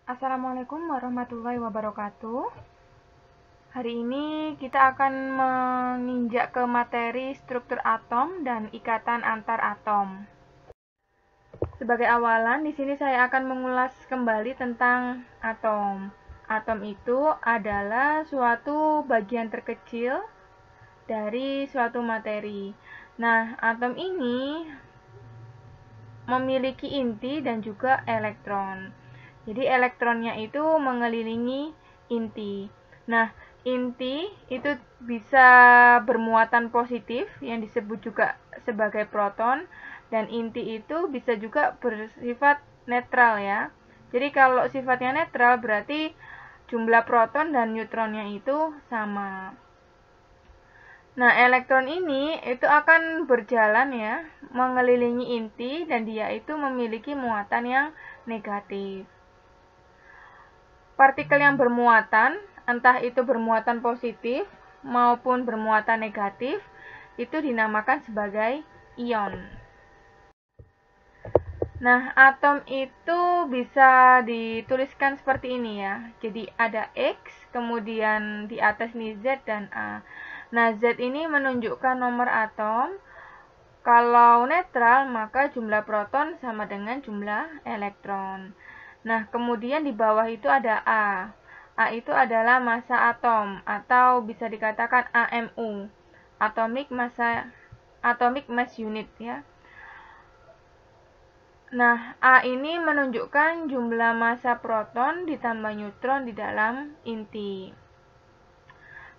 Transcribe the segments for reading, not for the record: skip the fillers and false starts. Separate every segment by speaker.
Speaker 1: Assalamualaikum warahmatullahi wabarakatuh. Hari ini kita akan menginjak ke materi struktur atom dan ikatan antar atom. Sebagai awalan, di sini saya akan mengulas kembali tentang atom. Atom itu adalah suatu bagian terkecil dari suatu materi. Nah, atom ini memiliki inti dan juga elektron. Jadi elektronnya itu mengelilingi inti. Nah, inti itu bisa bermuatan positif yang disebut juga sebagai proton, dan inti itu bisa juga bersifat netral ya. Jadi kalau sifatnya netral berarti jumlah proton dan neutronnya itu sama. Nah, elektron ini itu akan berjalan ya, mengelilingi inti, dan dia itu memiliki muatan yang negatif. Partikel yang bermuatan, entah itu bermuatan positif maupun bermuatan negatif, itu dinamakan sebagai ion. Nah, atom itu bisa dituliskan seperti ini ya. Jadi ada X, kemudian di atas ini Z dan A. Nah, Z ini menunjukkan nomor atom. Kalau netral, maka jumlah proton sama dengan jumlah elektron. Nah, kemudian di bawah itu ada A. A itu adalah massa atom atau bisa dikatakan AMU, atomic mass unit ya. Nah, A ini menunjukkan jumlah massa proton ditambah neutron di dalam inti.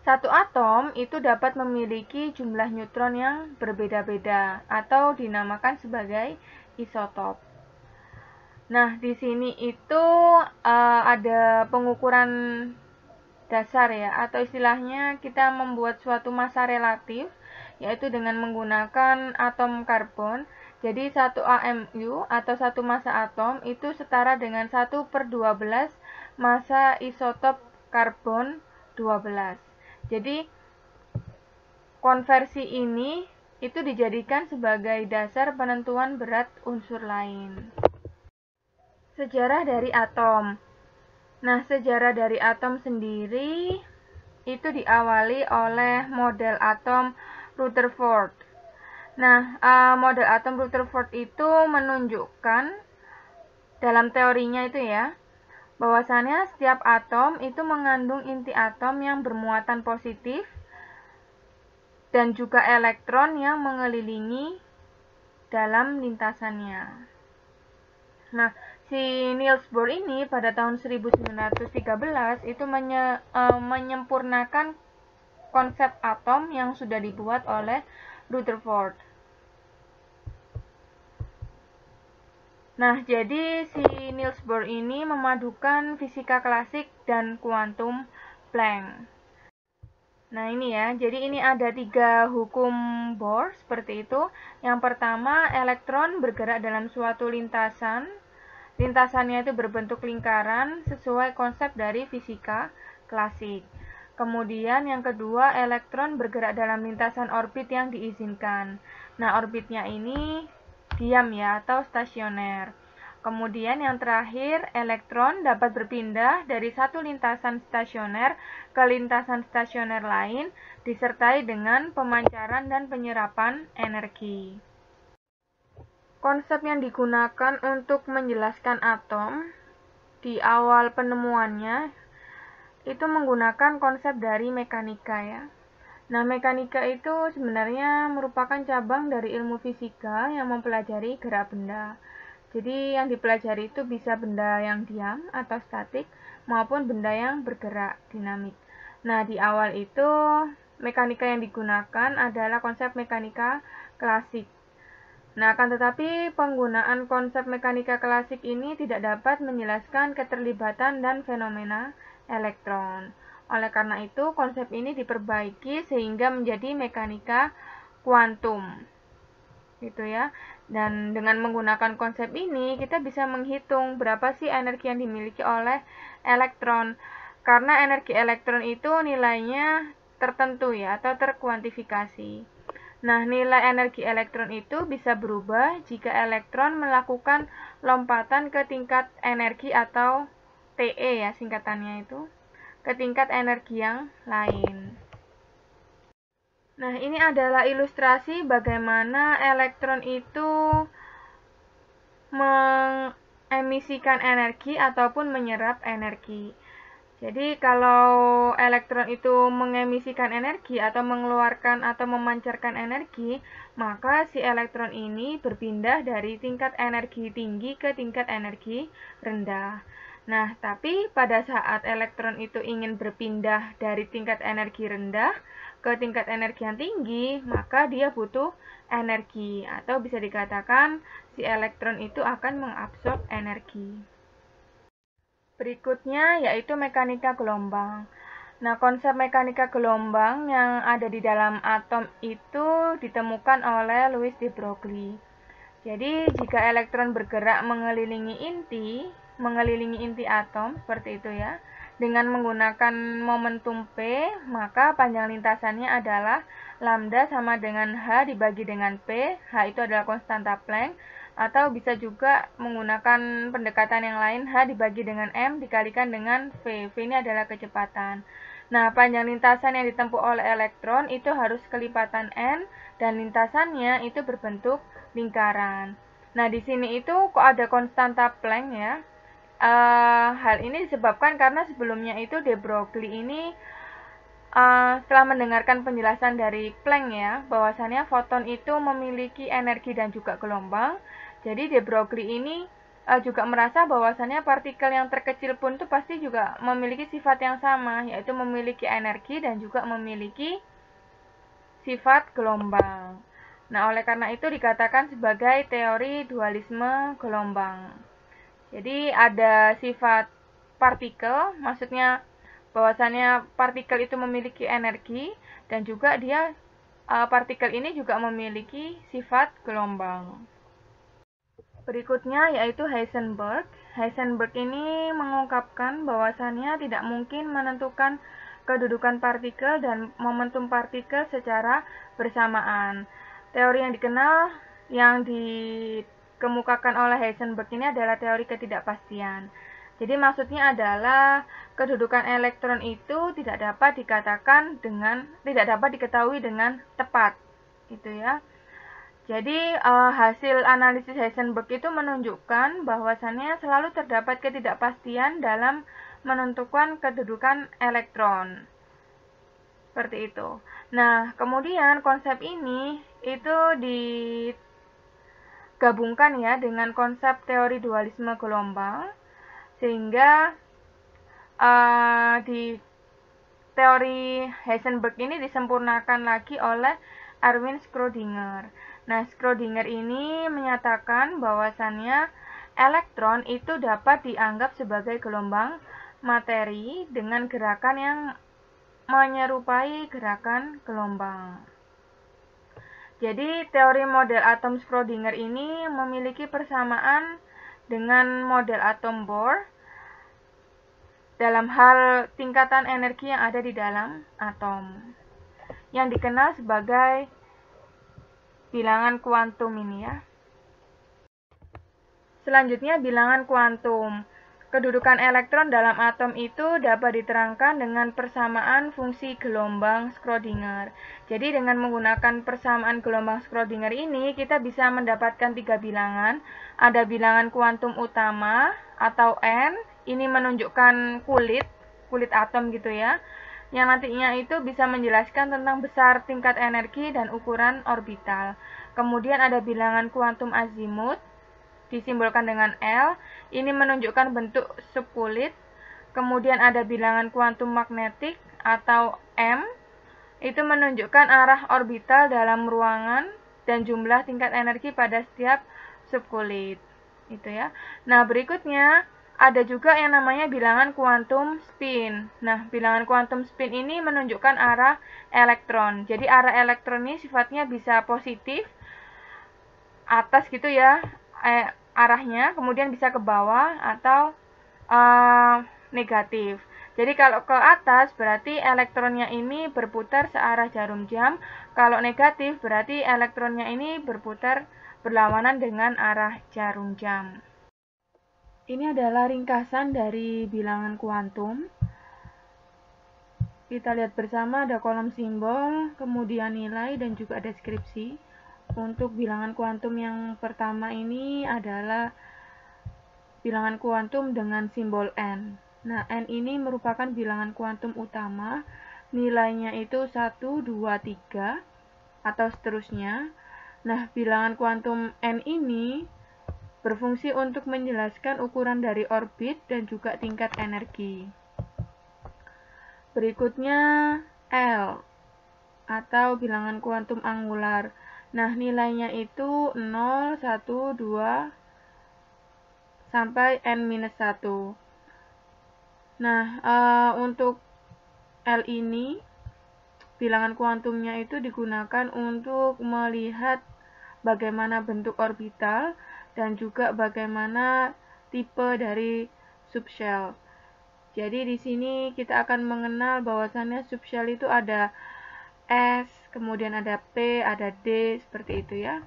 Speaker 1: Satu atom itu dapat memiliki jumlah neutron yang berbeda-beda atau dinamakan sebagai isotop. Nah, di sini itu ada pengukuran dasar ya, atau istilahnya kita membuat suatu massa relatif, yaitu dengan menggunakan atom karbon. Jadi 1 AMU atau 1 massa atom itu setara dengan 1/12 massa isotop karbon 12. Jadi konversi ini itu dijadikan sebagai dasar penentuan berat unsur lain. Sejarah dari atom. Nah, sejarah dari atom sendiri itu diawali oleh model atom Rutherford. Nah, model atom Rutherford itu menunjukkan dalam teorinya itu ya, bahwasannya setiap atom itu mengandung inti atom yang bermuatan positif dan juga elektron yang mengelilingi dalam lintasannya. Nah, si Niels Bohr ini pada tahun 1913 itu menyempurnakan konsep atom yang sudah dibuat oleh Rutherford. Nah, jadi si Niels Bohr ini memadukan fisika klasik dan kuantum Planck. Nah, ini ya, jadi ini ada 3 hukum Bohr seperti itu. Yang pertama, elektron bergerak dalam suatu lintasan. Lintasannya itu berbentuk lingkaran sesuai konsep dari fisika klasik. Kemudian yang kedua, elektron bergerak dalam lintasan orbit yang diizinkan. Nah, orbitnya ini diam ya atau stasioner. Kemudian yang terakhir, elektron dapat berpindah dari satu lintasan stasioner ke lintasan stasioner lain disertai dengan pemancaran dan penyerapan energi. Konsep yang digunakan untuk menjelaskan atom di awal penemuannya itu menggunakan konsep dari mekanika ya. Nah, mekanika itu sebenarnya merupakan cabang dari ilmu fisika yang mempelajari gerak benda. Jadi yang dipelajari itu bisa benda yang diam atau statik maupun benda yang bergerak dinamik. Nah, di awal itu mekanika yang digunakan adalah konsep mekanika klasik. Nah, akan tetapi penggunaan konsep mekanika klasik ini tidak dapat menjelaskan keterlibatan dan fenomena elektron. Oleh karena itu, konsep ini diperbaiki sehingga menjadi mekanika kuantum. Gitu ya. Dan dengan menggunakan konsep ini, kita bisa menghitung berapa sih energi yang dimiliki oleh elektron. Karena energi elektron itu nilainya tertentu ya, atau terkuantifikasi. Nah, nilai energi elektron itu bisa berubah jika elektron melakukan lompatan ke tingkat energi atau TE ya singkatannya itu, ke tingkat energi yang lain. Nah, ini adalah ilustrasi bagaimana elektron itu mengemisikan energi ataupun menyerap energi. Jadi kalau elektron itu mengemisikan energi atau mengeluarkan atau memancarkan energi, maka si elektron ini berpindah dari tingkat energi tinggi ke tingkat energi rendah. Nah, tapi pada saat elektron itu ingin berpindah dari tingkat energi rendah ke tingkat energi yang tinggi, maka dia butuh energi, atau bisa dikatakan si elektron itu akan mengabsorb energi. Berikutnya yaitu mekanika gelombang. Nah, konsep mekanika gelombang yang ada di dalam atom itu ditemukan oleh Louis de Broglie. Jadi, jika elektron bergerak mengelilingi inti atom seperti itu ya, dengan menggunakan momentum P, maka panjang lintasannya adalah lambda sama dengan H dibagi dengan P. H itu adalah konstanta Planck. Atau bisa juga menggunakan pendekatan yang lain, H dibagi dengan M dikalikan dengan V. V ini adalah kecepatan. Nah, panjang lintasan yang ditempuh oleh elektron itu harus kelipatan N, dan lintasannya itu berbentuk lingkaran. Nah, di sini itu kok ada konstanta Planck ya. Hal ini disebabkan karena sebelumnya itu de Broglie ini setelah mendengarkan penjelasan dari Planck ya, bahwasannya foton itu memiliki energi dan juga gelombang. Jadi de Broglie ini juga merasa bahwasannya partikel yang terkecil pun itu pasti juga memiliki sifat yang sama, yaitu memiliki energi dan juga memiliki sifat gelombang. Nah, oleh karena itu dikatakan sebagai teori dualisme gelombang. Jadi ada sifat partikel, maksudnya bahwasannya partikel itu memiliki energi dan juga dia partikel ini juga memiliki sifat gelombang. Berikutnya yaitu Heisenberg. Heisenberg ini mengungkapkan bahwasannya tidak mungkin menentukan kedudukan partikel dan momentum partikel secara bersamaan. Teori yang dikenal yang dikemukakan oleh Heisenberg ini adalah teori ketidakpastian. Jadi maksudnya adalah kedudukan elektron itu tidak dapat diketahui dengan tepat, gitu ya. Jadi hasil analisis Heisenberg itu menunjukkan bahwasannya selalu terdapat ketidakpastian dalam menentukan kedudukan elektron. Seperti itu. Nah, kemudian konsep ini itu digabungkan ya dengan konsep teori dualisme gelombang, sehingga di teori Heisenberg ini disempurnakan lagi oleh Erwin Schrödinger. Nah, Schrödinger ini menyatakan bahwasannya elektron itu dapat dianggap sebagai gelombang materi dengan gerakan yang menyerupai gerakan gelombang. Jadi, teori model atom Schrödinger ini memiliki persamaan dengan model atom Bohr dalam hal tingkatan energi yang ada di dalam atom, yang dikenal sebagai bilangan kuantum ini ya. Selanjutnya bilangan kuantum. Kedudukan elektron dalam atom itu dapat diterangkan dengan persamaan fungsi gelombang Schrödinger. Jadi dengan menggunakan persamaan gelombang Schrödinger ini, kita bisa mendapatkan 3 bilangan. Ada bilangan kuantum utama atau N, ini menunjukkan kulit atom gitu ya, yang nantinya itu bisa menjelaskan tentang besar tingkat energi dan ukuran orbital. Kemudian ada bilangan kuantum azimut, disimbolkan dengan L, ini menunjukkan bentuk subkulit. Kemudian ada bilangan kuantum magnetik atau M, itu menunjukkan arah orbital dalam ruangan dan jumlah tingkat energi pada setiap subkulit. Itu ya. Nah, berikutnya ada juga yang namanya bilangan kuantum spin. Nah, bilangan kuantum spin ini menunjukkan arah elektron. Jadi arah elektron ini sifatnya bisa positif, atas gitu ya, arahnya, kemudian bisa ke bawah atau negatif. Jadi kalau ke atas berarti elektronnya ini berputar searah jarum jam. Kalau negatif berarti elektronnya ini berputar berlawanan dengan arah jarum jam. Ini adalah ringkasan dari bilangan kuantum. Kita lihat bersama ada kolom simbol, kemudian nilai, dan juga deskripsi. Untuk bilangan kuantum yang pertama ini adalah bilangan kuantum dengan simbol N. Nah, N ini merupakan bilangan kuantum utama, nilainya itu 1, 2, 3, atau seterusnya. Nah, bilangan kuantum N ini berfungsi untuk menjelaskan ukuran dari orbit dan juga tingkat energi. Berikutnya L atau bilangan kuantum angular. Nah, nilainya itu 0, 1, 2, sampai N-1. Nah, untuk L ini, bilangan kuantumnya itu digunakan untuk melihat bagaimana bentuk orbital dan juga bagaimana tipe dari subshell. Jadi di sini kita akan mengenal bahwasannya subshell itu ada S, kemudian ada P, ada D, seperti itu ya.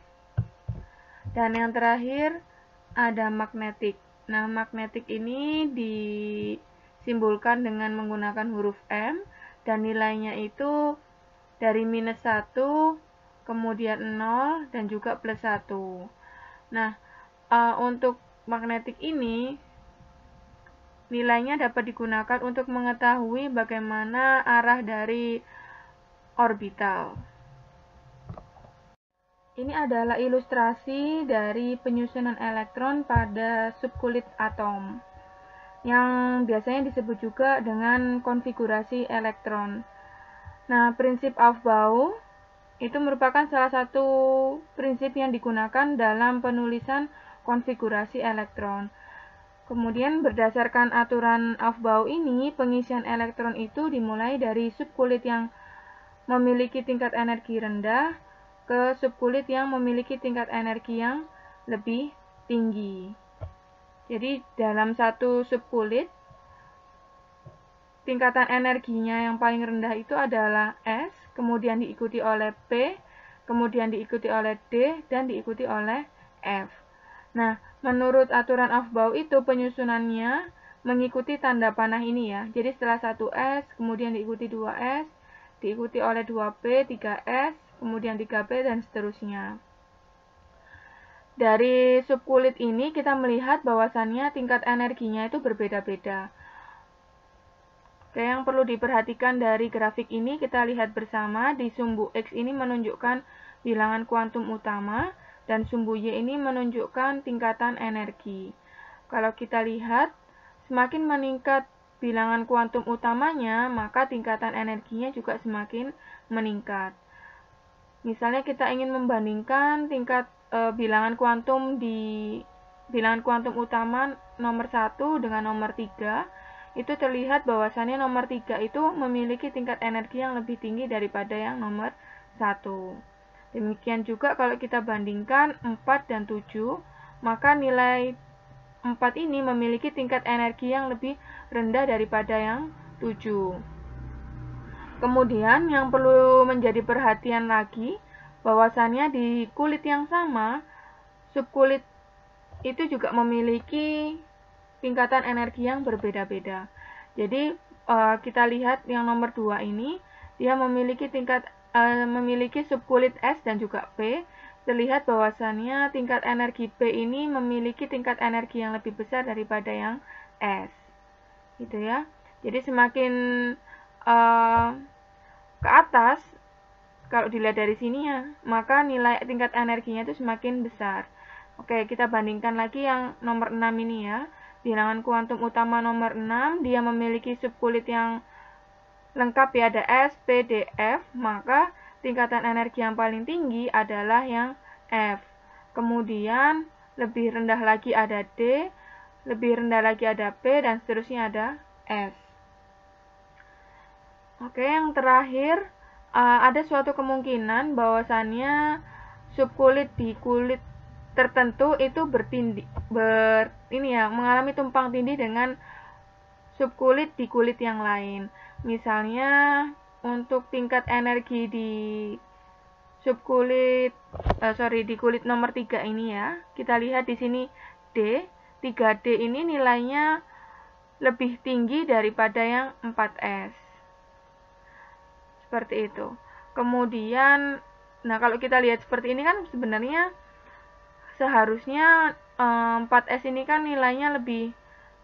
Speaker 1: Dan yang terakhir ada magnetik. Nah, magnetik ini disimbolkan dengan menggunakan huruf M dan nilainya itu dari -1, kemudian 0, dan juga +1. Nah, untuk magnetik ini nilainya dapat digunakan untuk mengetahui bagaimana arah dari orbital. Ini adalah ilustrasi dari penyusunan elektron pada subkulit atom, yang biasanya disebut juga dengan konfigurasi elektron. Nah, prinsip Aufbau itu merupakan salah satu prinsip yang digunakan dalam penulisan konfigurasi elektron. Kemudian berdasarkan aturan Aufbau ini, pengisian elektron itu dimulai dari subkulit yang memiliki tingkat energi rendah ke subkulit yang memiliki tingkat energi yang lebih tinggi. Jadi dalam satu subkulit, tingkatan energinya yang paling rendah itu adalah S, kemudian diikuti oleh P, kemudian diikuti oleh D, dan diikuti oleh F. Nah, menurut aturan Aufbau itu penyusunannya mengikuti tanda panah ini ya. Jadi setelah 1S, kemudian diikuti 2S, diikuti oleh 2P, 3S, kemudian 3P, dan seterusnya. Dari subkulit ini kita melihat bahwasannya tingkat energinya itu berbeda-beda. Oke, yang perlu diperhatikan dari grafik ini, kita lihat bersama di sumbu X ini menunjukkan bilangan kuantum utama, dan sumbu Y ini menunjukkan tingkatan energi. Kalau kita lihat, semakin meningkat bilangan kuantum utamanya, maka tingkatan energinya juga semakin meningkat. Misalnya kita ingin membandingkan tingkat bilangan kuantum di bilangan kuantum utama nomor 1 dengan nomor 3, itu terlihat bahwasannya nomor 3 itu memiliki tingkat energi yang lebih tinggi daripada yang nomor 1. Demikian juga kalau kita bandingkan 4 dan 7, maka nilai 4 ini memiliki tingkat energi yang lebih rendah daripada yang 7. Kemudian yang perlu menjadi perhatian lagi, bahwasannya di kulit yang sama, subkulit itu juga memiliki tingkatan energi yang berbeda-beda. Jadi kita lihat yang nomor 2 ini, dia memiliki memiliki subkulit S dan juga P. Terlihat bahwasannya tingkat energi P ini memiliki tingkat energi yang lebih besar daripada yang S. Gitu ya. Jadi semakin ke atas, kalau dilihat dari sini ya, maka nilai tingkat energinya itu semakin besar. Oke, kita bandingkan lagi yang nomor 6 ini ya. Bilangan kuantum utama nomor 6, dia memiliki subkulit yang lengkap ya, ada S, P, D, F, maka tingkatan energi yang paling tinggi adalah yang F. Kemudian lebih rendah lagi ada D, lebih rendah lagi ada P, dan seterusnya ada S. Oke, yang terakhir, ada suatu kemungkinan bahwasannya subkulit di kulit tertentu itu mengalami tumpang tindih dengan subkulit di kulit yang lain. Misalnya untuk tingkat energi di di kulit nomor 3 ini ya, kita lihat di sini D, 3D ini nilainya lebih tinggi daripada yang 4S. Seperti itu. Kemudian, nah kalau kita lihat seperti ini kan sebenarnya seharusnya 4S ini kan nilainya lebih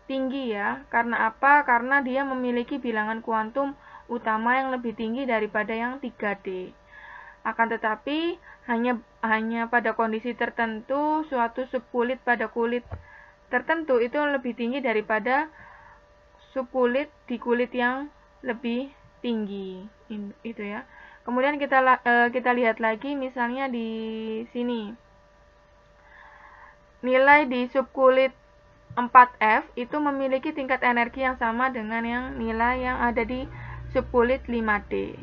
Speaker 1: tinggi ya. Karena apa? Karena dia memiliki bilangan kuantum utama yang lebih tinggi daripada yang 3D. Akan tetapi, hanya pada kondisi tertentu, suatu subkulit pada kulit tertentu itu lebih tinggi daripada subkulit di kulit yang lebih tinggi, itu ya. Kemudian kita lihat lagi misalnya di sini. Nilai di subkulit 4F itu memiliki tingkat energi yang sama dengan yang nilai yang ada di subkulit 5D.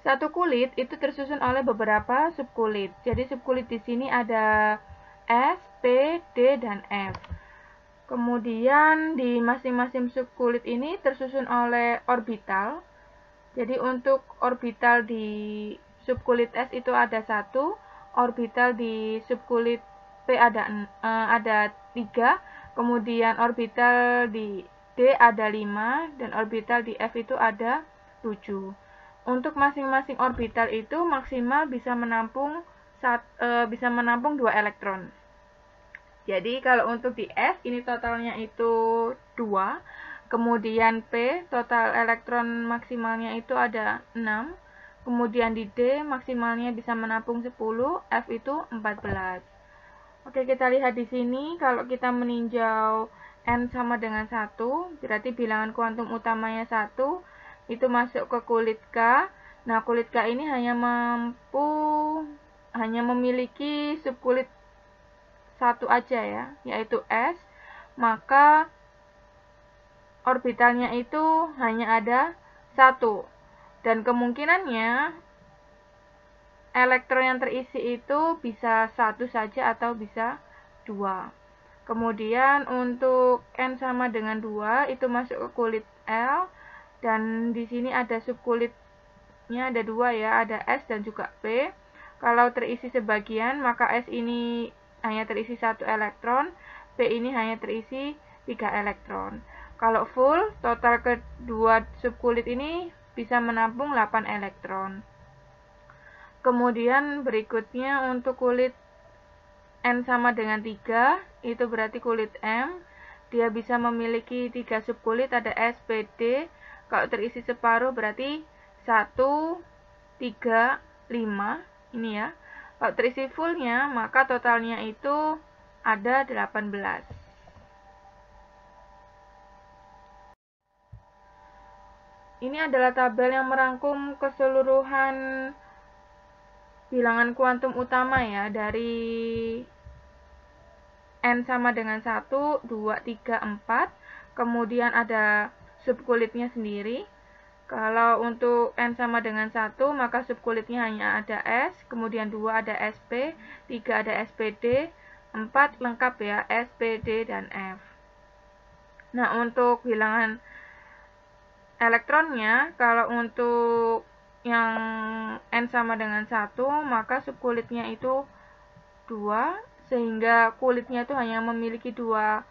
Speaker 1: Satu kulit itu tersusun oleh beberapa subkulit. Jadi subkulit di sini ada S, P, D, dan F. Kemudian di masing-masing subkulit ini tersusun oleh orbital. Jadi untuk orbital di subkulit S itu ada 1, orbital di subkulit P ada 3, kemudian orbital di D ada 5, dan orbital di F itu ada 7. Untuk masing-masing orbital itu maksimal bisa menampung 2 elektron. Jadi kalau untuk di S ini totalnya itu 2, kemudian P total elektron maksimalnya itu ada 6, kemudian di D maksimalnya bisa menampung 10, F itu 14. Oke, kita lihat di sini kalau kita meninjau N sama dengan 1, berarti bilangan kuantum utamanya 1, itu masuk ke kulit K. Nah, kulit K ini hanya memiliki subkulit 1 aja ya, yaitu S, maka orbitalnya itu hanya ada 1. Dan kemungkinannya elektron yang terisi itu bisa 1 saja atau bisa 2. Kemudian untuk N sama dengan 2 itu masuk ke kulit L, dan di sini ada subkulitnya ada 2 ya, ada S dan juga P. Kalau terisi sebagian, maka S ini hanya terisi 1 elektron, P ini hanya terisi 3 elektron. Kalau full, total kedua subkulit ini bisa menampung 8 elektron. Kemudian berikutnya untuk kulit N sama dengan 3, itu berarti kulit M. Dia bisa memiliki 3 subkulit, ada S, P, D. Kalau terisi separuh berarti 1, 3, 5. Ini ya. Kalau terisi fullnya, maka totalnya itu ada 18. Ini adalah tabel yang merangkum keseluruhan bilangan kuantum utama ya, dari N sama dengan 1, 2, 3, 4. Kemudian ada subkulitnya sendiri. Kalau untuk N sama dengan 1, maka subkulitnya hanya ada S, kemudian 2 ada SP, 3 ada SPD, 4 lengkap ya, S, P, D, dan F. Nah, untuk bilangan elektronnya, kalau untuk yang N sama dengan 1, maka subkulitnya itu 2, sehingga kulitnya itu hanya memiliki 2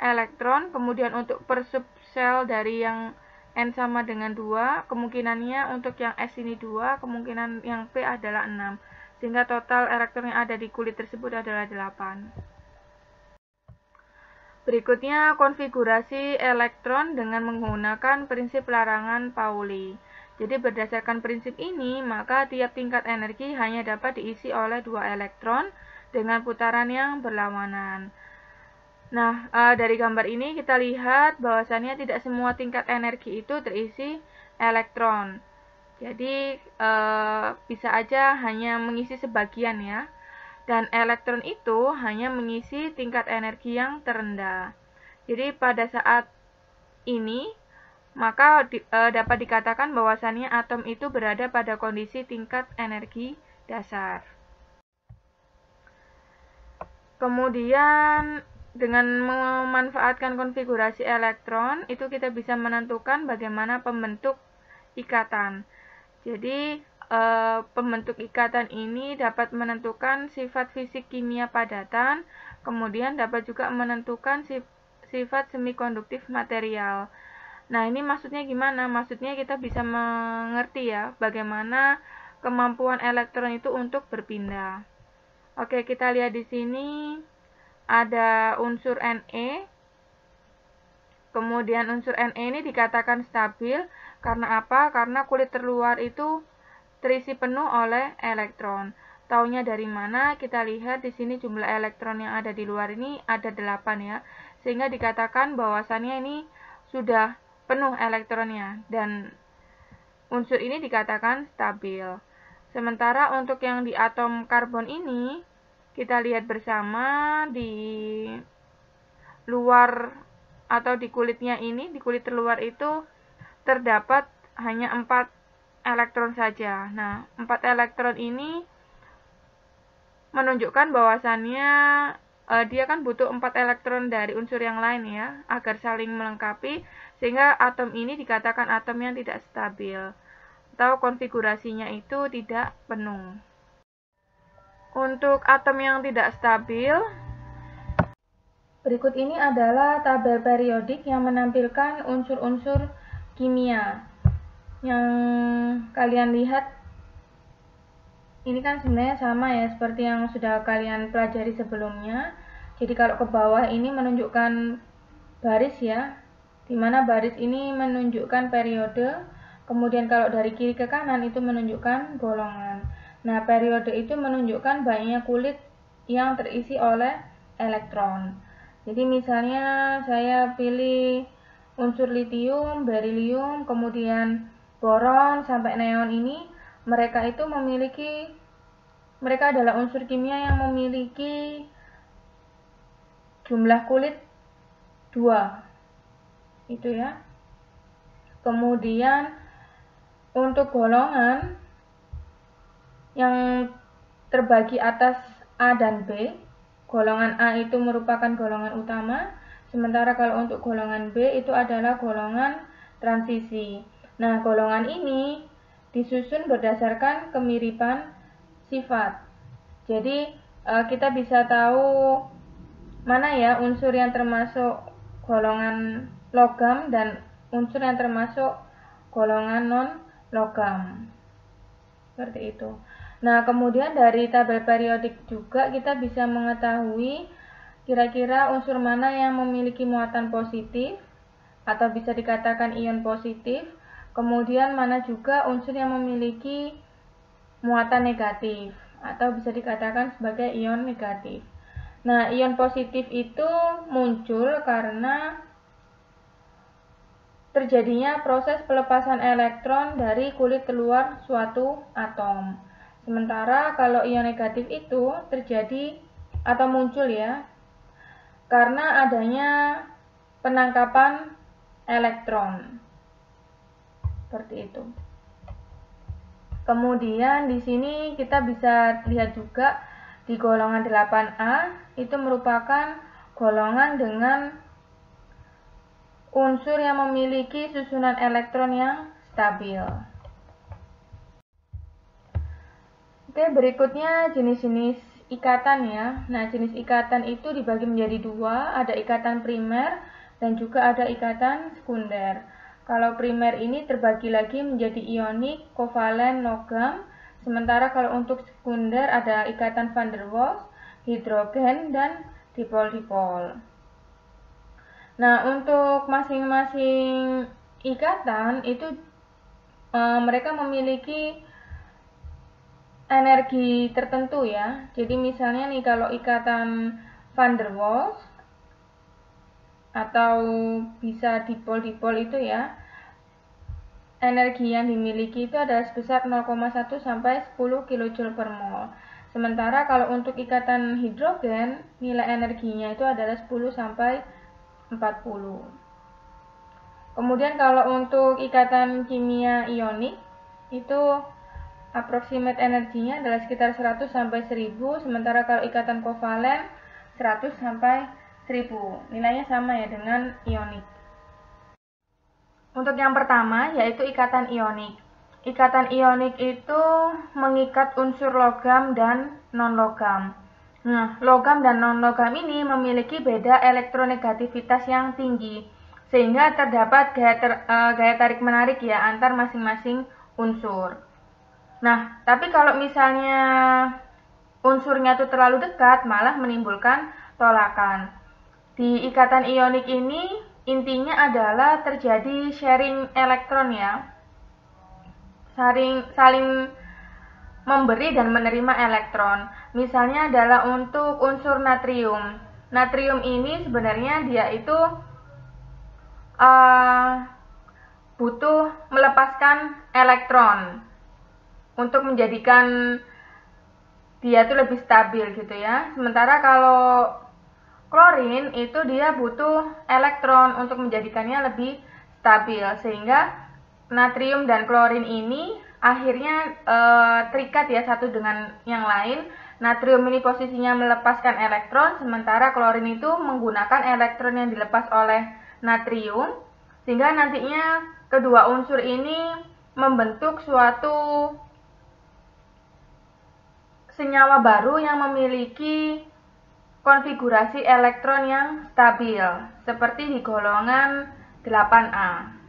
Speaker 1: elektron. Kemudian untuk per subsel dari yang N sama dengan 2, kemungkinannya untuk yang S ini 2, kemungkinan yang P adalah 6. Sehingga total elektron yang ada di kulit tersebut adalah 8. Berikutnya konfigurasi elektron dengan menggunakan prinsip larangan Pauli. Jadi berdasarkan prinsip ini, maka tiap tingkat energi hanya dapat diisi oleh 2 elektron dengan putaran yang berlawanan. Nah, dari gambar ini kita lihat bahwasannya tidak semua tingkat energi itu terisi elektron. Jadi, bisa aja hanya mengisi sebagian ya. Dan elektron itu hanya mengisi tingkat energi yang terendah. Jadi, pada saat ini, maka dapat dikatakan bahwasannya atom itu berada pada kondisi tingkat energi dasar. Kemudian, dengan memanfaatkan konfigurasi elektron, itu kita bisa menentukan bagaimana pembentuk ikatan. Jadi, pembentuk ikatan ini dapat menentukan sifat fisik kimia padatan, kemudian dapat juga menentukan sifat semikonduktif material. Nah, ini maksudnya gimana? Maksudnya kita bisa mengerti ya, bagaimana kemampuan elektron itu untuk berpindah. Oke, kita lihat di sini ada unsur Ne. Kemudian unsur Ne ini dikatakan stabil karena apa? Karena kulit terluar itu terisi penuh oleh elektron. Taunya dari mana? Kita lihat di sini jumlah elektron yang ada di luar ini ada 8 ya. Sehingga dikatakan bahwasannya ini sudah penuh elektronnya dan unsur ini dikatakan stabil. Sementara untuk yang di atom karbon ini, kita lihat bersama di luar atau di kulitnya ini, di kulit terluar itu terdapat hanya 4 elektron saja. Nah, 4 elektron ini menunjukkan bahwasannya dia kan butuh 4 elektron dari unsur yang lain ya, agar saling melengkapi, sehingga atom ini dikatakan atom yang tidak stabil, atau konfigurasinya itu tidak penuh. Untuk atom yang tidak stabil, berikut ini adalah tabel periodik yang menampilkan unsur-unsur kimia. Yang kalian lihat ini kan sebenarnya sama ya seperti yang sudah kalian pelajari sebelumnya. Jadi kalau ke bawah ini menunjukkan baris ya, dimana baris ini menunjukkan periode, kemudian kalau dari kiri ke kanan itu menunjukkan golongan. Nah, periode itu menunjukkan banyaknya kulit yang terisi oleh elektron. Jadi misalnya saya pilih unsur litium, berilium, kemudian boron sampai neon ini, mereka adalah unsur kimia yang memiliki jumlah kulit 2 itu ya. Kemudian untuk golongan yang terbagi atas A dan B, golongan A itu merupakan golongan utama, sementara kalau untuk golongan B itu adalah golongan transisi. Nah, golongan ini disusun berdasarkan kemiripan sifat. Jadi kita bisa tahu mana ya unsur yang termasuk golongan logam dan unsur yang termasuk golongan non logam. Seperti itu. Nah, kemudian dari tabel periodik juga kita bisa mengetahui kira-kira unsur mana yang memiliki muatan positif atau bisa dikatakan ion positif, kemudian mana juga unsur yang memiliki muatan negatif atau bisa dikatakan sebagai ion negatif. Nah, ion positif itu muncul karena terjadinya proses pelepasan elektron dari kulit keluar suatu atom. Sementara kalau ion negatif itu terjadi atau muncul ya karena adanya penangkapan elektron. Seperti itu. Kemudian di sini kita bisa lihat juga di golongan 8A itu merupakan golongan dengan unsur yang memiliki susunan elektron yang stabil. Oke, berikutnya jenis-jenis ikatan ya. Nah, jenis ikatan itu dibagi menjadi 2, ada ikatan primer dan juga ada ikatan sekunder. Kalau primer ini terbagi lagi menjadi ionik, kovalen, logam. Sementara kalau untuk sekunder ada ikatan van der Waals, hidrogen, dan dipol-dipol. Nah, untuk masing-masing ikatan itu mereka memiliki energi tertentu ya. Jadi misalnya nih kalau ikatan van der Waals atau bisa dipol-dipol itu ya, energi yang dimiliki itu adalah sebesar 0,1 sampai 10 kJ per mol. Sementara kalau untuk ikatan hidrogen, nilai energinya itu adalah 10 sampai 40. Kemudian kalau untuk ikatan kimia ionik, itu approximate energinya adalah sekitar 100 sampai 1000, sementara kalau ikatan kovalen 100 sampai 1000. Nilainya sama ya dengan ionik. Untuk yang pertama yaitu ikatan ionik. ikatan ionik itu mengikat unsur logam dan non-logam. Nah, logam dan non-logam ini memiliki beda elektronegativitas yang tinggi, sehingga terdapat gaya tarik-menarik ya antar masing-masing unsur. Nah, tapi kalau misalnya unsurnya itu terlalu dekat, malah menimbulkan tolakan. Di ikatan ionik ini, intinya adalah terjadi sharing elektron ya, saling memberi dan menerima elektron. Misalnya adalah untuk unsur natrium. Natrium ini sebenarnya dia itu butuh melepaskan elektron untuk menjadikan dia itu lebih stabil gitu ya. Sementara kalau klorin itu dia butuh elektron untuk menjadikannya lebih stabil, sehingga natrium dan klorin ini akhirnya terikat ya satu dengan yang lain. Natrium ini posisinya melepaskan elektron, sementara klorin itu menggunakan elektron yang dilepas oleh natrium, sehingga nantinya kedua unsur ini membentuk suatu senyawa baru yang memiliki konfigurasi elektron yang stabil, seperti di golongan 8A.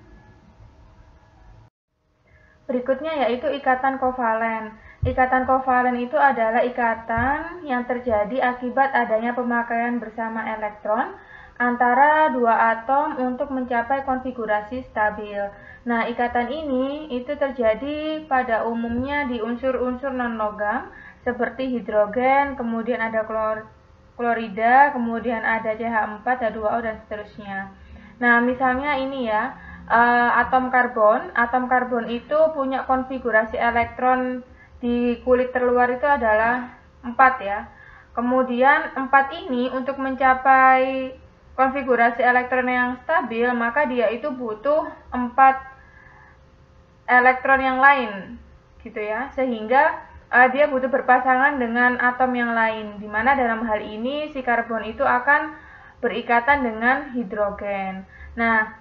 Speaker 1: Berikutnya yaitu ikatan kovalen. Ikatan kovalen itu adalah ikatan yang terjadi akibat adanya pemakaian bersama elektron antara dua atom untuk mencapai konfigurasi stabil. Nah, ikatan ini itu terjadi pada umumnya di unsur-unsur non-logam seperti hidrogen, kemudian ada klorida, kemudian ada CH4, H2O, dan seterusnya. Nah, misalnya ini ya, atom karbon itu punya konfigurasi elektron di kulit terluar itu adalah 4 ya. Kemudian 4 ini untuk mencapai konfigurasi elektron yang stabil, maka dia itu butuh 4 elektron yang lain gitu ya, sehingga dia butuh berpasangan dengan atom yang lain, dimana dalam hal ini si karbon itu akan berikatan dengan hidrogen. Nah,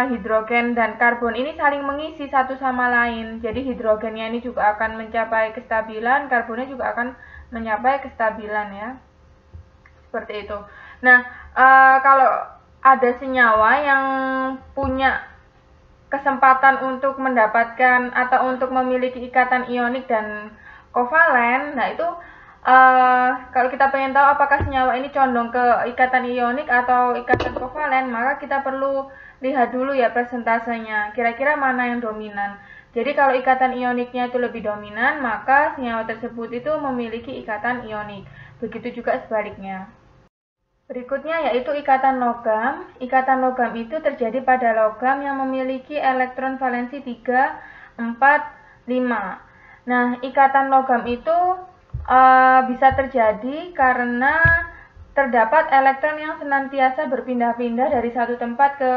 Speaker 1: hidrogen dan karbon ini saling mengisi satu sama lain. Jadi hidrogennya ini juga akan mencapai kestabilan, karbonnya juga akan mencapai kestabilan ya. Seperti itu. Nah, kalau ada senyawa yang punya kesempatan untuk mendapatkan atau untuk memiliki ikatan ionik dan kovalen, nah itu kalau kita pengen tahu apakah senyawa ini condong ke ikatan ionik atau ikatan kovalen, maka kita perlu lihat dulu ya persentasenya, kira-kira mana yang dominan. Jadi kalau ikatan ioniknya itu lebih dominan, maka senyawa tersebut itu memiliki ikatan ionik. Begitu juga sebaliknya. Berikutnya yaitu ikatan logam. Ikatan logam itu terjadi pada logam yang memiliki elektron valensi 3, 4, 5. Nah, ikatan logam itu bisa terjadi karena terdapat elektron yang senantiasa berpindah-pindah dari satu tempat ke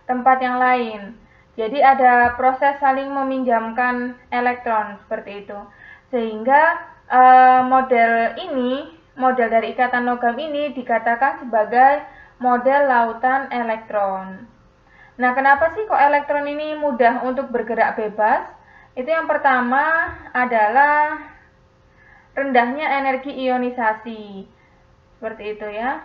Speaker 1: tempat yang lain. Jadi ada proses saling meminjamkan elektron seperti itu. Sehingga model dari ikatan logam ini dikatakan sebagai model lautan elektron. Nah, kenapa sih kok elektron ini mudah untuk bergerak bebas? Itu yang pertama adalah rendahnya energi ionisasi. Seperti itu ya.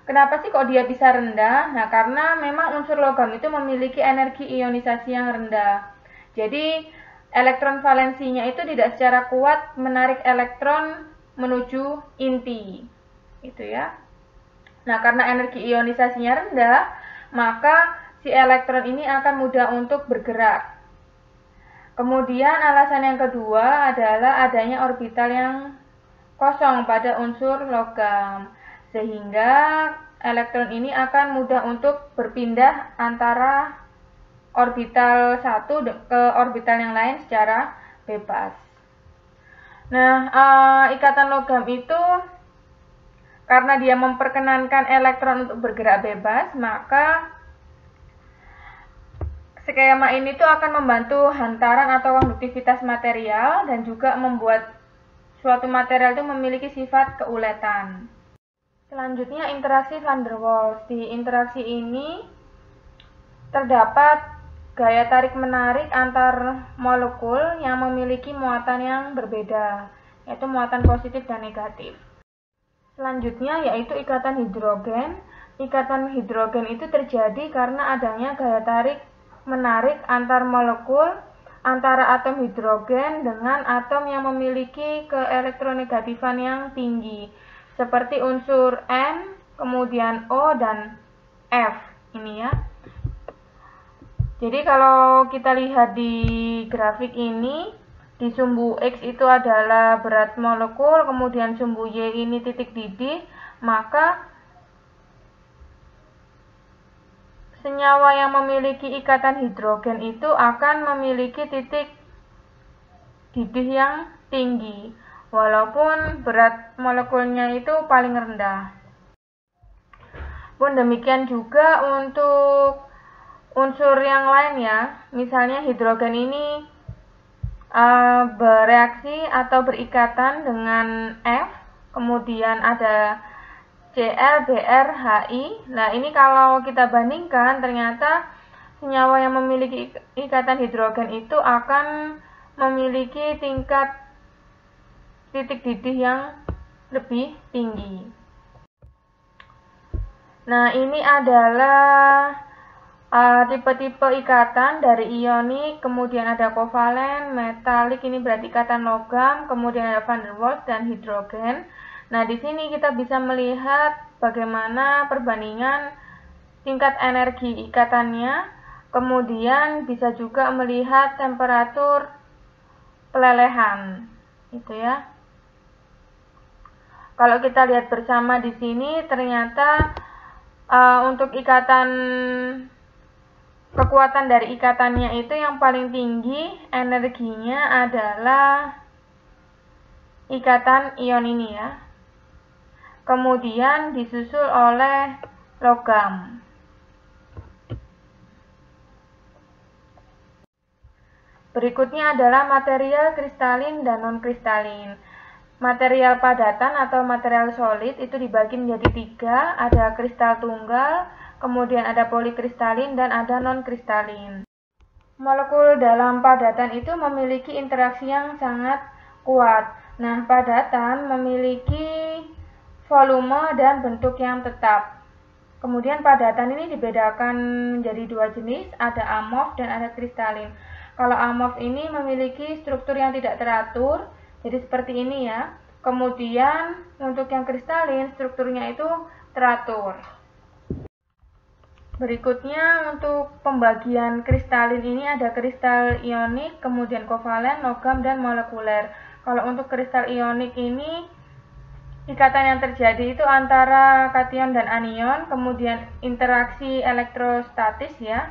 Speaker 1: Kenapa sih kok dia bisa rendah? Nah, karena memang unsur logam itu memiliki energi ionisasi yang rendah. Jadi, elektron valensinya itu tidak secara kuat menarik elektron menuju inti. Itu ya. Nah, karena energi ionisasinya rendah, maka si elektron ini akan mudah untuk bergerak. Kemudian alasan yang kedua adalah adanya orbital yang kosong pada unsur logam, sehingga elektron ini akan mudah untuk berpindah antara orbital satu ke orbital yang lain secara bebas. Nah, ikatan logam itu karena dia memperkenankan elektron untuk bergerak bebas, maka skema ini tuh akan membantu hantaran atau konduktivitas material dan juga membuat suatu material itu memiliki sifat keuletan. Selanjutnya interaksi van der Waals. Di interaksi ini terdapat gaya tarik-menarik antar molekul yang memiliki muatan yang berbeda, yaitu muatan positif dan negatif. Selanjutnya yaitu ikatan hidrogen. Ikatan hidrogen itu terjadi karena adanya gaya tarik-menarik antar molekul antara atom hidrogen dengan atom yang memiliki keelektronegatifan yang tinggi, seperti unsur N, kemudian O, dan F. Ini ya. Jadi kalau kita lihat di grafik ini, di sumbu X itu adalah berat molekul, kemudian sumbu Y ini titik didih, maka senyawa yang memiliki ikatan hidrogen itu akan memiliki titik didih yang tinggi, walaupun berat molekulnya itu paling rendah. Pun demikian juga untuk unsur yang lain ya, misalnya hidrogen ini bereaksi atau berikatan dengan F, kemudian ada Cl, Br, Hi. Nah ini kalau kita bandingkan, ternyata senyawa yang memiliki ikatan hidrogen itu akan memiliki tingkat titik didih yang lebih tinggi. Nah ini adalah tipe-tipe ikatan dari ionik, kemudian ada kovalen, metalik, ini berarti ikatan logam, kemudian ada van der Waals dan hidrogen. Nah, di sini kita bisa melihat bagaimana perbandingan tingkat energi ikatannya, kemudian bisa juga melihat temperatur pelelehan, itu ya. Kalau kita lihat bersama di sini, ternyata untuk ikatan kekuatan dari ikatannya itu yang paling tinggi energinya adalah ikatan ion ini ya. Kemudian disusul oleh logam. Berikutnya adalah material kristalin dan non-kristalin. Material padatan atau material solid itu dibagi menjadi 3, ada kristal tunggal, kemudian ada polikristalin dan ada non-kristalin. Molekul dalam padatan itu memiliki interaksi yang sangat kuat. Nah, padatan memiliki volume dan bentuk yang tetap. Kemudian padatan ini dibedakan menjadi 2 jenis, ada amorf dan ada kristalin. Kalau amorf ini memiliki struktur yang tidak teratur, jadi seperti ini ya. Kemudian untuk yang kristalin strukturnya itu teratur. Berikutnya untuk pembagian kristalin ini ada kristal ionik, kemudian kovalen, logam, dan molekuler. Kalau untuk kristal ionik ini ikatan yang terjadi itu antara kation dan anion, kemudian interaksi elektrostatis ya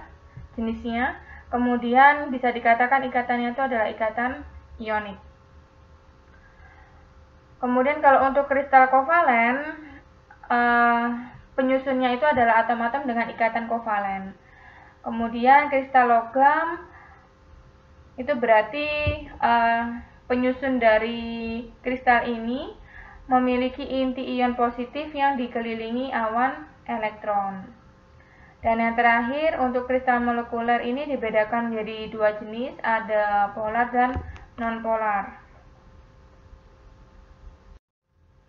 Speaker 1: jenisnya, kemudian bisa dikatakan ikatannya itu adalah ikatan ionik. Kemudian kalau untuk kristal kovalen, penyusunnya itu adalah atom-atom dengan ikatan kovalen. Kemudian kristal logam itu berarti penyusun dari kristal ini memiliki inti ion positif yang dikelilingi awan elektron. Dan yang terakhir untuk kristal molekuler ini dibedakan menjadi 2 jenis, ada polar dan nonpolar.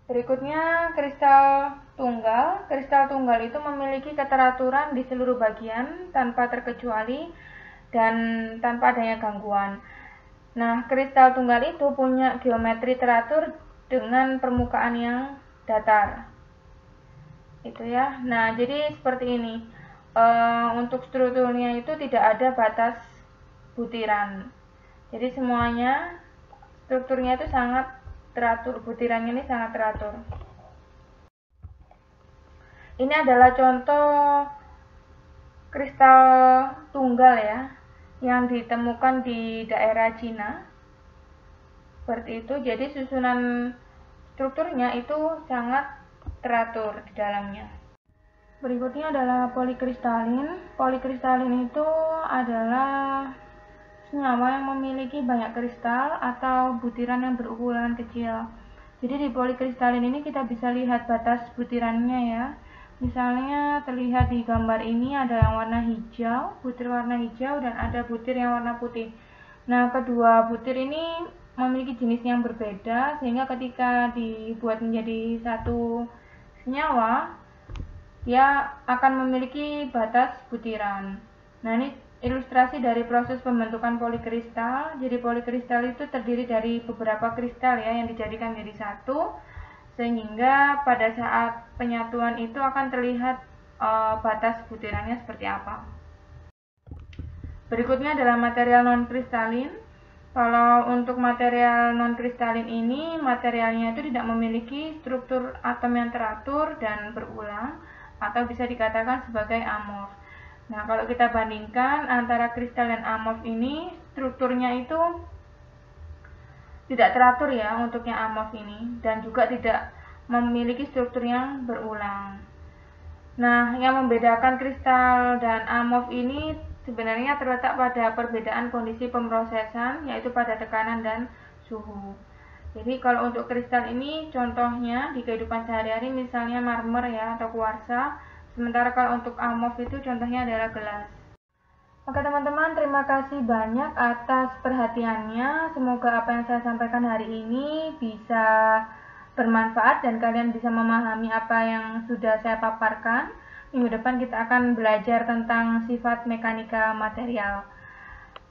Speaker 1: Berikutnya kristal tunggal. Kristal tunggal itu memiliki keteraturan di seluruh bagian tanpa terkecuali dan tanpa adanya gangguan. Nah, kristal tunggal itu punya geometri teratur dengan permukaan yang datar. Itu ya. Nah, jadi seperti ini. Untuk strukturnya itu tidak ada batas butiran. Jadi semuanya strukturnya itu sangat teratur, butirannya ini sangat teratur. Ini adalah contoh kristal tunggal ya, yang ditemukan di daerah Cina. Seperti itu, jadi susunan strukturnya itu sangat teratur di dalamnya. Berikutnya adalah polikristalin. Polikristalin itu adalah senyawa yang memiliki banyak kristal atau butiran yang berukuran kecil. Jadi di polikristalin ini kita bisa lihat batas butirannya ya. Misalnya terlihat di gambar ini ada yang warna hijau, butir warna hijau, dan ada butir yang warna putih. Nah, kedua butir ini memiliki jenis yang berbeda, sehingga ketika dibuat menjadi satu senyawa, dia akan memiliki batas butiran. Nah, ini ilustrasi dari proses pembentukan polikristal. Jadi polikristal itu terdiri dari beberapa kristal ya yang dijadikan menjadi satu, sehingga pada saat penyatuan itu akan terlihat batas butirannya seperti apa. Berikutnya adalah material non-kristalin. Kalau untuk material non-kristalin ini, materialnya itu tidak memiliki struktur atom yang teratur dan berulang, atau bisa dikatakan sebagai amorf. Nah, kalau kita bandingkan antara kristal dan amorf ini, strukturnya itu tidak teratur ya untuk yang amorf ini, dan juga tidak memiliki struktur yang berulang. Nah, yang membedakan kristal dan amorf ini sebenarnya terletak pada perbedaan kondisi pemrosesan, yaitu pada tekanan dan suhu. Jadi kalau untuk kristal ini contohnya di kehidupan sehari-hari misalnya marmer ya atau kuarsa, sementara kalau untuk amorf itu contohnya adalah gelas. Oke teman-teman, terima kasih banyak atas perhatiannya. Semoga apa yang saya sampaikan hari ini bisa bermanfaat dan kalian bisa memahami apa yang sudah saya paparkan. Minggu depan kita akan belajar tentang sifat mekanika material.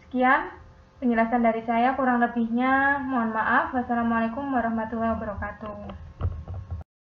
Speaker 1: Sekian penjelasan dari saya, kurang lebihnya mohon maaf. Wassalamualaikum warahmatullahi wabarakatuh.